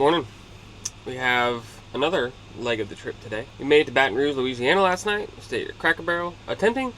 Morning. We have another leg of the trip today. We made it to Baton Rouge, Louisiana last night. Stayed at Cracker Barrel, attempting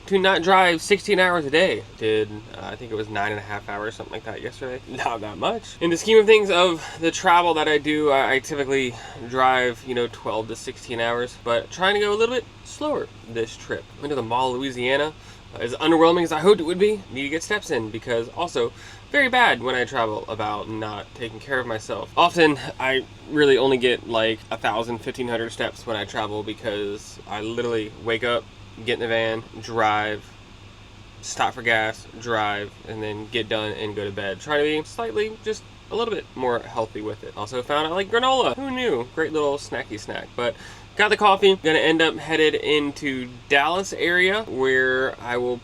to not drive 16 hours a day. Did, I think it was 9.5 hours, something like that yesterday. Not that much. In the scheme of things of the travel that I do, I typically drive, 12 to 16 hours, but trying to go a little bit slower this trip. Went to the Mall, Louisiana. As underwhelming as I hoped it would be, need to get steps in because also very bad when I travel about not taking care of myself. Often I really only get like 1,000, 1,500 steps when I travel because I literally wake up, get in the van, drive, stop for gas, drive, and then get done and go to bed. Try to be slightly just a little bit more healthy with it. Also found out I like granola. Who knew? Great little snacky snack. But got the coffee. Gonna end up headed into Dallas area where I will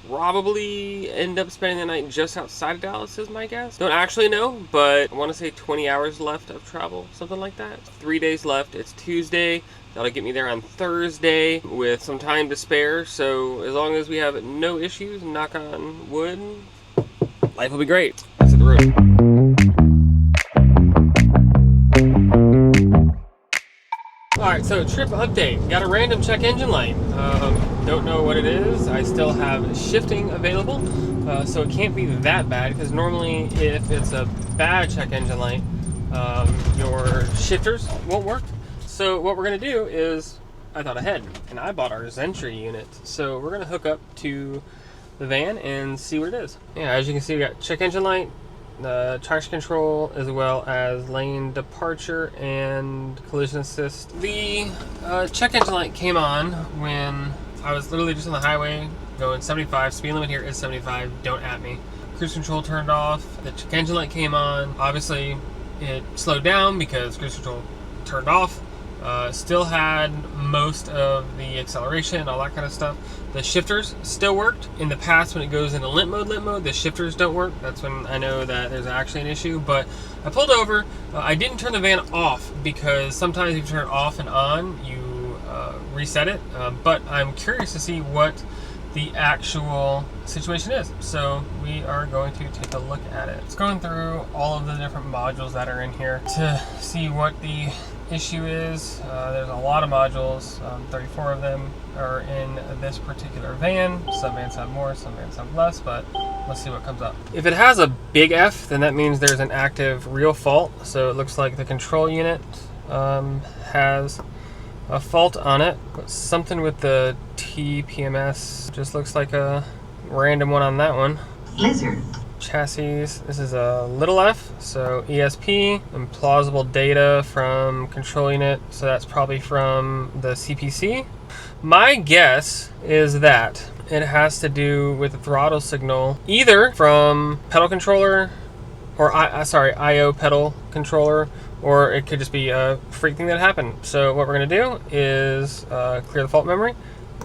probably end up spending the night just outside of Dallas is my guess. Don't actually know, but I want to say 20 hours left of travel, something like that. 3 days left. It's Tuesday. That'll get me there on Thursday with some time to spare. So as long as we have no issues, knock on wood, life will be great. Let's hit the road. Alright, so trip update. Got a random check engine light. Don't know what it is. I still have shifting available, so it can't be that bad because normally if it's a bad check engine light, your shifters won't work. So what we're going to do is, I thought ahead, and I bought our Zentry unit. So we're going to hook up to the van and see what it is. Yeah, as you can see, we got check engine light, traction control, as well as lane departure and collision assist. The check engine light came on when I was literally just on the highway going 75. Speed limit here is 75. Don't at me. Cruise control turned off. The check engine light came on. Obviously, it slowed down because cruise control turned off. Still had most of the acceleration and all that kind of stuff. The shifters still worked. In the past, when it goes into limp mode, the shifters don't work. That's when I know that there's actually an issue. But I pulled over. I didn't turn the van off because sometimes if you turn it off and on, you reset it. But I'm curious to see what the actual situation is. So we are going to take a look at it. It's going through all of the different modules that are in here to see what the issue is. There's a lot of modules. 34 of them are in this particular van. Some vans have more, some vans have less, but let's see what comes up. If it has a big F, then that means there's an active real fault. So it looks like the control unit has a fault on it. Something with the TPMS. Just looks like a random one on that one. Lizard. Chassis, this is a little f, so ESP, implausible data from control unit, so that's probably from the CPC. My guess is that it has to do with the throttle signal, either from pedal controller, or IO pedal controller, or it could just be a freak thing that happened. So what we're going to do is clear the fault memory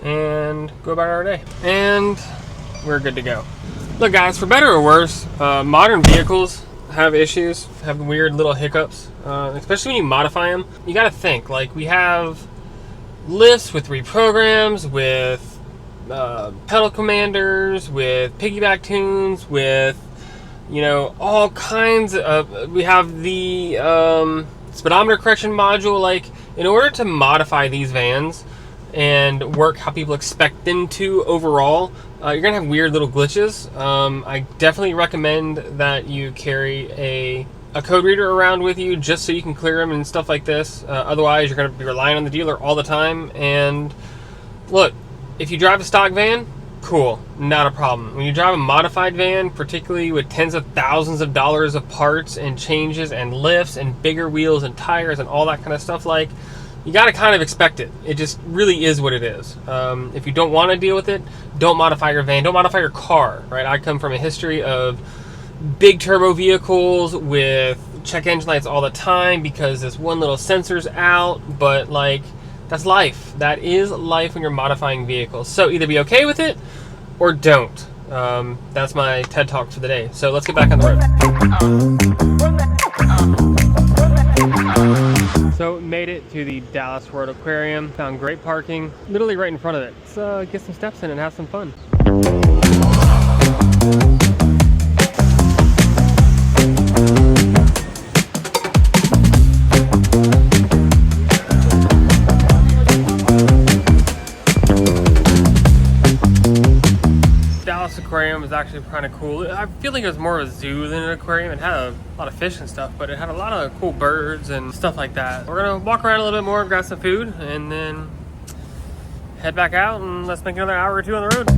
and go about our day. And we're good to go. Look guys, for better or worse, modern vehicles have issues, have weird little hiccups, especially when you modify them. You gotta think, like we have lifts with reprograms, with pedal commanders, with piggyback tunes, with, all kinds of, we have the speedometer correction module. Like, in order to modify these vans and work how people expect them to overall, you're gonna have weird little glitches. I definitely recommend that you carry a code reader around with you just so you can clear them and stuff like this. Otherwise, you're gonna be relying on the dealer all the time. And look, if you drive a stock van, cool, not a problem. When you drive a modified van, particularly with tens of thousands of dollars of parts and changes and lifts and bigger wheels and tires and all that kind of stuff, like, you got to kind of expect it. It just really is what it is. If you don't want to deal with it, don't modify your van. Don't modify your car, right? I come from a history of big turbo vehicles with check engine lights all the time because this one little sensor's out. But, like, that's life. That is life when you're modifying vehicles. So either be okay with it or don't. That's my TED Talk for the day. So let's get back on the road. So made it to the Dallas World Aquarium. Found great parking, literally right in front of it. Let's get some steps in and have some fun. was actually kind of cool. I feel like it was more of a zoo than an aquarium. It had a lot of fish and stuff, but it had a lot of cool birds and stuff like that. We're gonna walk around a little bit more, grab some food, and then head back out, and let's make another hour or two on the road.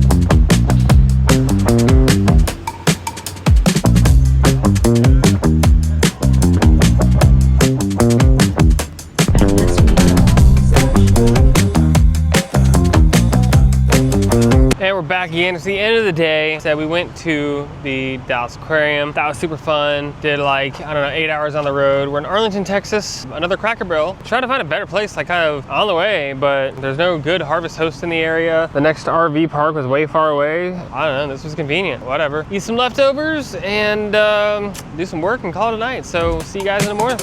And we're back again. It's the end of the day. So we went to the Dallas Aquarium. That was super fun. Did like, I don't know, 8 hours on the road. We're in Arlington, Texas. Another Cracker Barrel. Trying to find a better place, like kind of on the way, but there's no good Harvest Host in the area. The next RV park was way far away. I don't know, this was convenient, whatever. Eat some leftovers and do some work and call it a night. So see you guys in the morning.